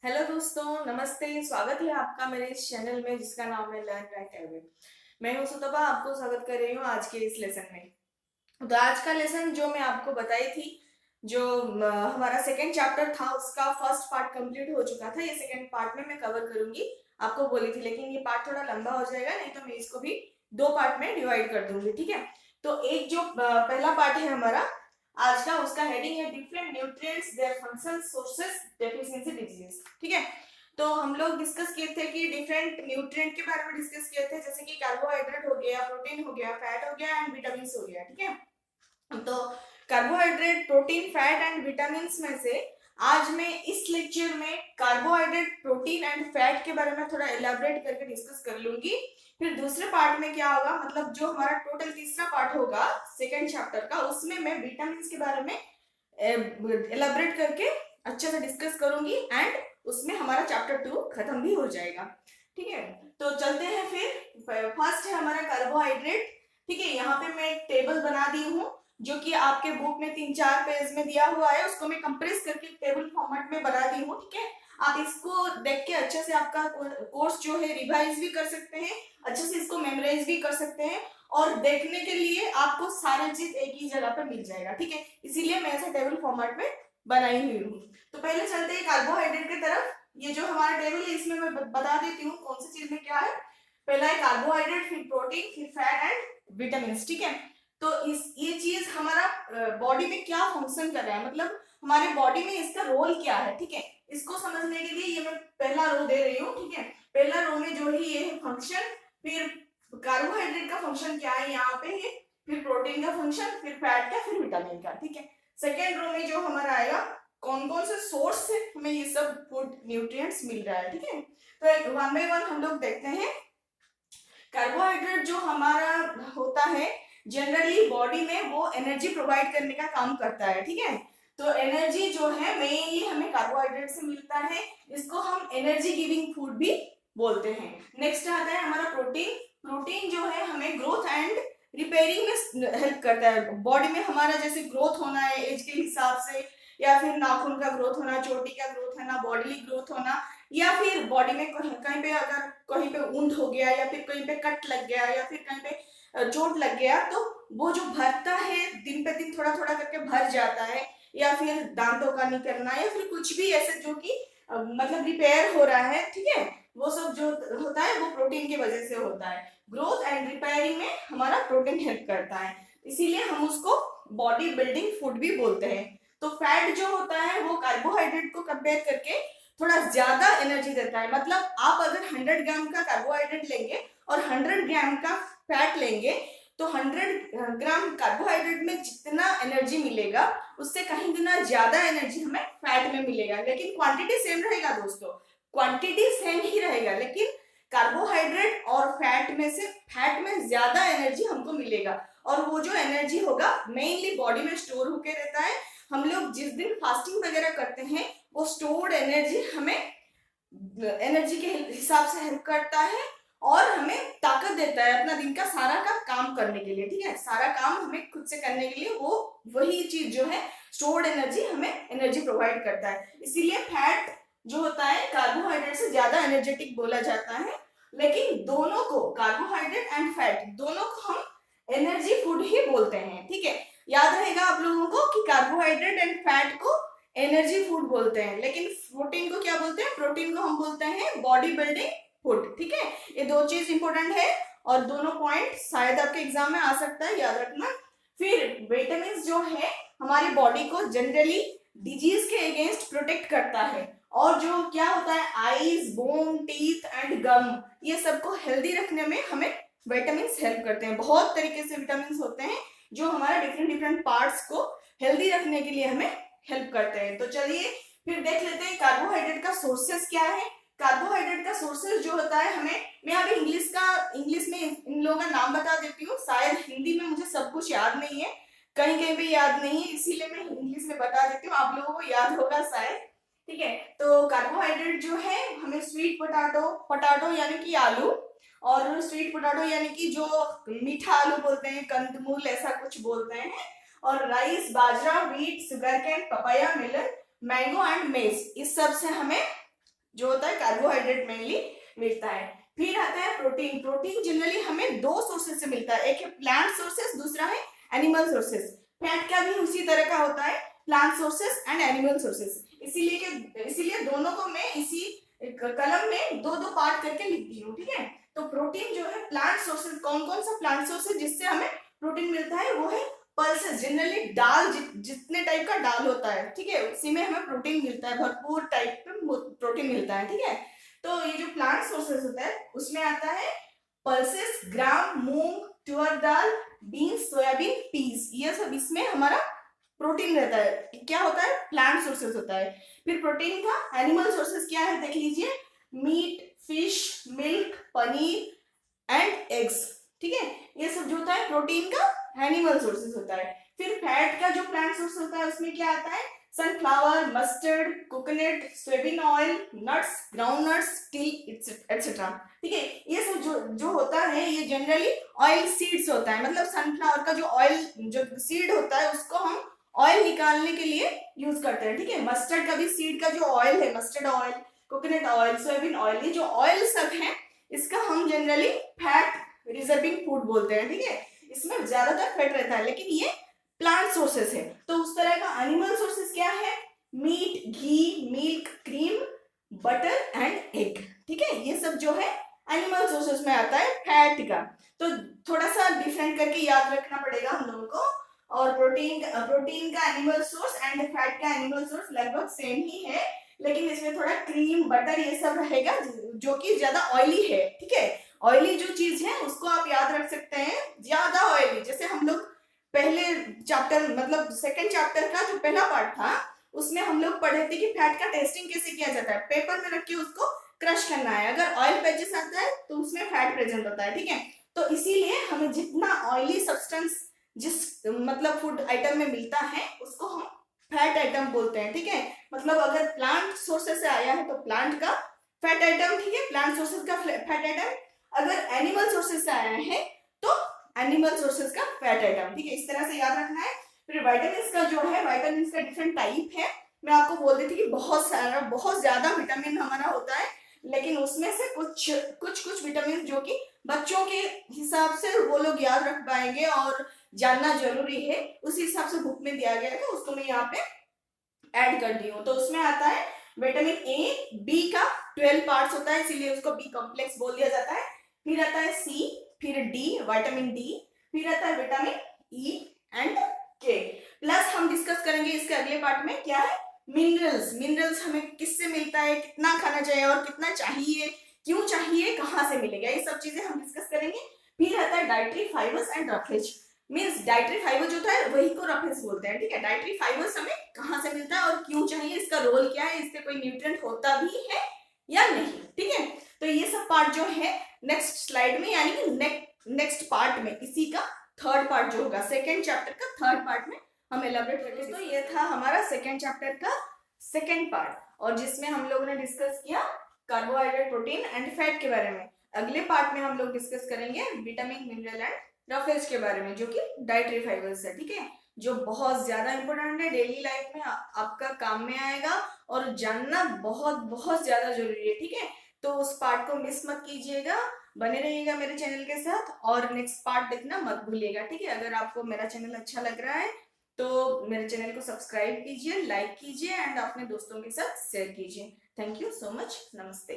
Hello दोस्तों, नमस्ते। स्वागत है आपका मेरे इस चैनल में जिसका नाम है लर्न राइट अवे। मैं हूं सुतपा, आपको स्वागत कर रही हूं आज के इस लेसन में। तो आज का लेसन जो मैं आपको बताई थी, जो हमारा सेकंड चैप्टर था, उसका फर्स्ट पार्ट कंप्लीट हो चुका था। ये सेकंड पार्ट में मैं कवर करूंगी, आपको बोली थी, लेकिन ये पार्ट थोड़ा लंबा हो जाएगा, नहीं तो मैं इसको भी दो पार्ट में डिवाइड कर दूंगी। ठीक है, तो एक जो पहला पार्ट है हमारा आज का, उसका हेडिंग है different nutrients, their function, sources, deficiency, diseases. ठीक है, तो हम लोग डिस्कस किए थे कि डिफरेंट न्यूट्रिएंट के बारे में डिस्कस किए थे, जैसे कि कार्बोहाइड्रेट हो गया, प्रोटीन हो गया, फैट हो गया एंड विटामिन हो गया। ठीक है, तो carbohydrate, protein, fat and vitamin में से आज मैं इस लेक्चर में कार्बोहाइड्रेट, प्रोटीन एंड फैट के बारे में थोड़ा एलाबरेट करके डिस्कस कर लूंगी। फिर दूसरे पार्ट में क्या होगा, मतलब जो हमारा टोटल तीसरा पार्ट होगा सेकेंड चैप्टर का, उसमें मैं विटामिन के बारे में एलाबरेट करके अच्छे से डिस्कस करूंगी एंड उसमें हमारा चैप्टर 2 खत्म भी हो जाएगा। ठीक है, तो चलते हैं फिर। फर्स्ट है हमारा कार्बोहाइड्रेट। ठीक है, यहाँ पे मैं एक टेबल बना दी हूँ जो कि आपके बुक में 3-4 पेज में दिया हुआ है, उसको मैं कंप्रेस करके टेबल फॉर्मेट में बना दी हूँ। ठीक है, आप इसको देख के अच्छे से आपका कोर्स जो है रिवाइज भी कर सकते हैं, अच्छे से इसको मेमोराइज भी कर सकते हैं, और देखने के लिए आपको सारे चीज एक ही जगह पे मिल जाएगा। ठीक है, इसीलिए मैं ऐसा टेबल फॉर्मेट में बनाई हुई हूँ। तो पहले चलते हैं कार्बोहाइड्रेट की तरफ। ये जो हमारा टेबल है, इसमें मैं बता देती हूँ कौन सी चीज में क्या है। पहला है कार्बोहाइड्रेट, फिर प्रोटीन, फिर फैट एंड विटामिन। ठीक है, तो ये चीज हमारा बॉडी में क्या फंक्शन कर रहा है, मतलब हमारे बॉडी में इसका रोल क्या है। ठीक है, इसको समझने के लिए ये मैं पहला रो दे रही हूँ। ठीक है, पहला रो में जो है ये है फंक्शन, फिर कार्बोहाइड्रेट का फंक्शन क्या है यहाँ पे है, फिर प्रोटीन का फंक्शन, फिर फैट का, फिर विटामिन का। ठीक है, सेकेंड रो में जो हमारा आएगा कौन कौन से सोर्स से हमें ये सब फूड न्यूट्रिएंट्स मिल रहा है। ठीक है, तो एक वन बाय वन हम लोग देखते हैं। कार्बोहाइड्रेट जो हमारा होता है जनरली बॉडी में, वो एनर्जी प्रोवाइड करने का काम करता है। ठीक है, तो एनर्जी जो है मेनली हमें कार्बोहाइड्रेट से मिलता है, इसको हम एनर्जी गिविंग फूड भी बोलते हैं। नेक्स्ट आता है हमारा प्रोटीन। प्रोटीन जो है हमें ग्रोथ एंड रिपेयरिंग में हेल्प करता है। बॉडी में हमारा जैसे ग्रोथ होना है एज के हिसाब से, या फिर नाखून का ग्रोथ होना, चोटी का ग्रोथ होना, बॉडी ग्रोथ होना, या फिर बॉडी में कहीं पे अगर कहीं पे वुंड हो गया, या फिर कहीं पे कट लग गया, या फिर कहीं पे चोट लग गया, तो वो जो भरता है दिन पे दिन थोड़ा थोड़ा करके भर जाता है, या फिर दांतों का निकलना, या फिर कुछ भी ऐसे जो कि मतलब रिपेयर हो रहा है। ठीक है, वो सब जो होता है वो प्रोटीन की वजह से होता है। ग्रोथ एंड रिपेयरिंग में हमारा प्रोटीन हेल्प करता है, इसीलिए हम उसको बॉडी बिल्डिंग फूड भी बोलते हैं। तो फैट जो होता है वो कार्बोहाइड्रेट को कंपेयर करके थोड़ा ज्यादा एनर्जी देता है। मतलब आप अगर 100 ग्राम का कार्बोहाइड्रेट लेंगे और 100 ग्राम का फैट लेंगे, तो 100 ग्राम कार्बोहाइड्रेट में जितना एनर्जी मिलेगा उससे कहीं गुना ज्यादा एनर्जी हमें फैट में मिलेगा, लेकिन क्वांटिटी सेम रहेगा दोस्तों, क्वांटिटी सेम ही रहेगा, लेकिन कार्बोहाइड्रेट और फैट में से फैट में ज्यादा एनर्जी हमको मिलेगा, और वो जो एनर्जी होगा मेनली बॉडी में स्टोर होके रहता है। हम लोग जिस दिन फास्टिंग वगैरह करते हैं, वो स्टोर्ड एनर्जी हमें एनर्जी के हिसाब से हेल्प करता है और हमें ताकत देता है अपना दिन का सारा का काम करने के लिए। ठीक है, सारा काम हमें खुद से करने के लिए वो वही चीज जो है स्टोर्ड एनर्जी हमें एनर्जी प्रोवाइड करता है। इसीलिए फैट जो होता है कार्बोहाइड्रेट से ज्यादा एनर्जेटिक बोला जाता है, लेकिन दोनों को, कार्बोहाइड्रेट एंड फैट, दोनों को हम एनर्जी फूड ही बोलते हैं। ठीक है, याद रहेगा आप लोगों को कि कार्बोहाइड्रेट एंड फैट को एनर्जी फूड बोलते हैं, लेकिन प्रोटीन को क्या बोलते हैं, प्रोटीन को हम बोलते हैं बॉडी बिल्डिंग फूड। ठीक है, ये दो चीज इंपॉर्टेंट है और दोनों पॉइंट शायद आपके एग्जाम में आ सकता है, याद रखना। फिर विटामिन जो है हमारी बॉडी को जनरली डिजीज के अगेंस्ट प्रोटेक्ट करता है, और जो क्या होता है आईज, बोन, टीथ एंड गम, ये सबको हेल्दी रखने में हमें विटामिन हेल्प करते हैं। बहुत तरीके से विटामिन होते हैं जो हमारे डिफरेंट डिफरेंट पार्ट्स को हेल्दी रखने के लिए हमें हेल्प करते हैं। तो चलिए फिर देख लेते हैं कार्बोहाइड्रेट का सोर्सेस क्या है। कार्बोहाइड्रेट का सोर्सेस जो होता है हमें, मैं अभी इंग्लिश में इन लोगों का नाम बता देती हूँ, शायद हिंदी में मुझे सब कुछ याद नहीं है, कहीं कहीं भी याद नहीं है, इसीलिए मैं इंग्लिश में बता देती हूँ, आप लोगों को याद होगा शायद। ठीक है, तो कार्बोहाइड्रेट जो है हमें स्वीट पोटैटो यानी कि आलू, और स्वीट पोटैटो यानी कि जो मीठा आलू बोलते हैं, कंदमूल ऐसा कुछ बोलते हैं, और राइस, बाजरा, wheat, sugarcane, papaya, melon, mango and maize, इस सब से हमें जो होता है कार्बोहाइड्रेट मेनली मिलता है। फिर आता है प्रोटीन। प्रोटीन जनरली हमें दो सोर्सेज से मिलता है, एक है प्लांट सोर्सेस, दूसरा है एनिमल सोर्सेस। फैट का भी उसी तरह का होता है, plant sources and animal sources. इसीलिए दोनों को मैं इसी कलम में दो दो पार्ट करके लिखती हूँ, ठीक है। तो प्रोटीन जो है प्लांट सोर्सेज, कौन कौन सा प्लांट सोर्सेज जिससे हमें प्रोटीन मिलता है, वो है पल्सेस। जनरली दाल, जितने टाइप का दाल होता है, ठीक है, उसी में हमें प्रोटीन मिलता है, भरपूर टाइप में प्रोटीन मिलता है, ठीक है। तो ये जो प्लांट सोर्सेस होता है उसमें आता है पल्सेस, ग्राम, मूंग, तुअर दाल, बीन्स, सोयाबीन, पीस, ये सब इसमें हमारा प्रोटीन रहता है। क्या होता है, प्लांट सोर्सेस होता है। फिर प्रोटीन का एनिमल सोर्सेस क्या है देख लीजिए, meat, fish, milk, paneer and eggs, ठीक है। ये सब जो होता है प्रोटीन का एनिमल सोर्सेस होता है। फिर फैट का जो प्लांट सोर्स होता है उसमें क्या आता है, sunflower, mustard, coconut, soybean oil, nuts, ground nuts, T etcetera, ठीक है। ये सब जो जो होता है ये जनरली ऑयल सीड्स होता है। मतलब सनफ्लावर का जो ऑयल, जो सीड होता है उसको हम ऑयल निकालने के लिए यूज करते हैं, ठीक है। मस्टर्ड का भी सीड का जो ऑयल है, mustard oil, coconut oil, soybean oil, ये जो ऑयल सब है इसका हम जनरली फैट रिजर्विंग फूड बोलते हैं, ठीक है। इसमें ज्यादातर फैट रहता है, लेकिन ये प्लांट सोर्सेस है। तो उस तरह का एनिमल सोर्सेस क्या है, meat, ghee, milk, cream, butter and egg, ठीक है। ये सब जो है एनिमल सोर्सेस में आता है फैट का। तो थोड़ा सा डिफरेंट करके याद रखना पड़ेगा हम लोगों को। और प्रोटीन का एनिमल सोर्स एंड फैट का एनिमल सोर्स लगभग सेम ही है, लेकिन इसमें थोड़ा क्रीम, बटर ये सब रहेगा जो कि ज्यादा ऑयली है, ठीक है। ऑयली जो चीज है उसको आप याद रख सकते हैं, ज्यादा ऑयली। जैसे हम लोग पहले चैप्टर, मतलब सेकंड चैप्टर का जो पहला पार्ट था उसमें हम लोग पढ़े थे कि फैट का टेस्टिंग कैसे किया जाता है। पेपर में रख के उसको क्रश करना है, अगर ऑयल पैचेस आता है तो उसमें फैट प्रेजेंट होता है, ठीक है। तो इसीलिए हमें जितना ऑयली सब्सटेंस जिस मतलब फूड आइटम में मिलता है उसको हम फैट आइटम बोलते हैं, ठीक है। मतलब अगर प्लांट सोर्सेस से आया है तो प्लांट का फैट आइटम, ठीक है, प्लांट सोर्सेस का फैट आइटम। अगर एनिमल सोर्सेस से आया है तो एनिमल सोर्सेस का फैट आइटम, ठीक है। इस तरह से याद रखना है। फिर विटामिन का जो है, विटामिन का डिफरेंट टाइप है। मैं आपको बोल रही थी कि बहुत सारा, बहुत ज्यादा विटामिन हमारा होता है, लेकिन उसमें से कुछ कुछ कुछ विटामिन जो कि बच्चों के हिसाब से वो लोग याद रख पाएंगे और जानना जरूरी है, उसी हिसाब से बुक में दिया गया है, उसको मैं यहाँ पे ऐड कर दी हूँ। तो उसमें आता है विटामिन ए, बी का 12 पार्ट्स होता है, इसीलिए उसको बी कॉम्प्लेक्स बोल दिया जाता है। फिर आता है सी, फिर डी, विटामिन डी, फिर आता है विटामिन ई एंड के। प्लस हम डिस्कस करेंगे इसके अगले पार्ट में क्या है, मिनरल्स। मिनरल्स हमें किससे मिलता है, कितना खाना चाहिए और कितना चाहिए, क्यों चाहिए, कहाँ से मिलेगा, ये सब चीजें हम डिस्कस करेंगे। फिर आता है dietary fibres and roughage. Means dietary fibre जो होता है वही को रफेज बोलते हैं, ठीक है। डाइटरी फाइबर्स हमें कहाँ से मिलता है और क्यों चाहिए, इसका रोल क्या है, इससे कोई न्यूट्रिएंट होता भी है या नहीं, ठीक है। तो ये सब पार्ट जो है नेक्स्ट स्लाइड में, यानी कि नेक्स्ट पार्ट में, इसी का थर्ड पार्ट जो होगा, सेकेंड चैप्टर का थर्ड पार्ट में हम एलाबोरेट करेंगे। तो ये था हमारा सेकेंड चैप्टर का सेकेंड पार्ट, और जिसमें हम लोगों ने डिस्कस किया कार्बोहाइड्रेट, प्रोटीन एंड फैट के बारे में। अगले पार्ट में हम लोग डिस्कस करेंगे विटामिन, मिनरल एंड रफेज के बारे में, जो कि डाइटरी फाइबर्स है, ठीक है, जो बहुत ज्यादा इंपॉर्टेंट है, डेली लाइफ में आपका काम में आएगा और जानना बहुत बहुत ज्यादा जरूरी है, ठीक है। तो उस पार्ट को मिस मत कीजिएगा, बने रहिएगा मेरे चैनल के साथ, और नेक्स्ट पार्ट देखना मत भूलिएगा, ठीक है। अगर आपको मेरा चैनल अच्छा लग रहा है तो मेरे चैनल को सब्सक्राइब कीजिए, लाइक कीजिए एंड अपने दोस्तों के साथ शेयर कीजिए। थैंक यू सो मच, नमस्ते।